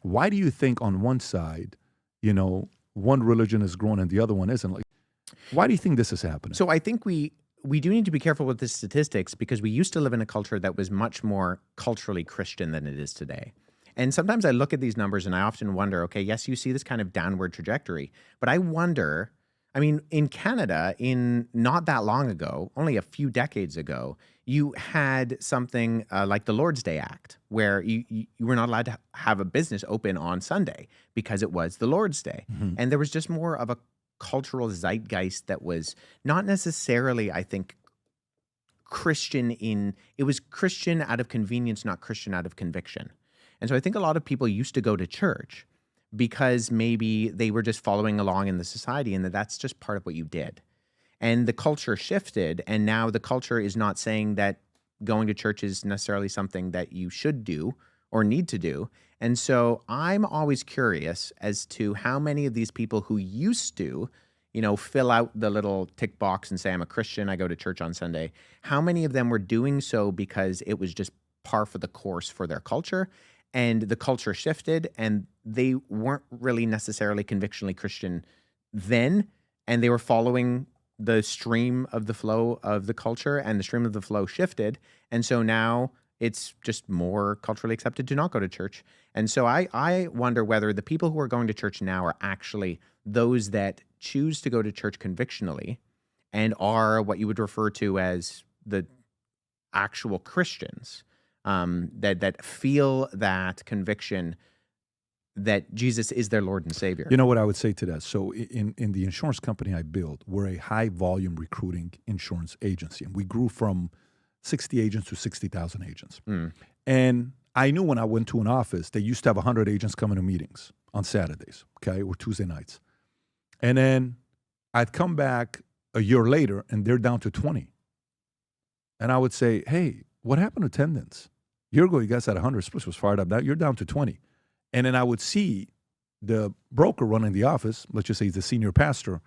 Why do you think on one side, you know, one religion is growing and the other one isn't? Like, why do you think this is happening? So I think we do need to be careful with the statistics because we used to live in a culture that was much more culturally Christian than it is today. And sometimes I look at these numbers and I often wonder, okay, yes, you see this kind of downward trajectory, but I wonder, I mean, in Canada, in not that long ago, only a few decades ago, you had something like the Lord's Day Act, where you were not allowed to have a business open on Sunday because it was the Lord's Day. Mhm. And there was just more of a cultural zeitgeist that was not necessarily, I think, it was Christian out of convenience, not Christian out of conviction. And so I think a lot of people used to go to church because maybe they were just following along in the society and that's just part of what you did. And the culture shifted, and now the culture is not saying that going to church is necessarily something that you should do or need to do. And so I'm always curious as to how many of these people who used to, fill out the little tick box and say, I'm a Christian, I go to church on Sunday, how many of them were doing so because it was just par for the course for their culture, and the culture shifted and they weren't really necessarily convictionally Christian then, and they were following the stream of the flow of the culture, and the stream of the flow shifted. And so now it's just more culturally accepted to not go to church. And so I wonder whether the people who are going to church now are actually those that choose to go to church convictionally and are what you would refer to as the actual Christians, that feel that conviction that Jesus is their Lord and Savior. You know what I would say to that? So in the insurance company I built, we're a high volume recruiting insurance agency. And we grew from 60 agents to 60,000 agents. Mm. And I knew when I went to an office, they used to have 100 agents coming to meetings on Saturdays, okay, or Tuesday nights. And then I'd come back a year later and they're down to 20. And I would say, hey, what happened to attendance? A year ago, you guys had 100, Spruce was fired up. Now you're down to 20. And then I would see the broker running the office, let's just say he's the senior pastor,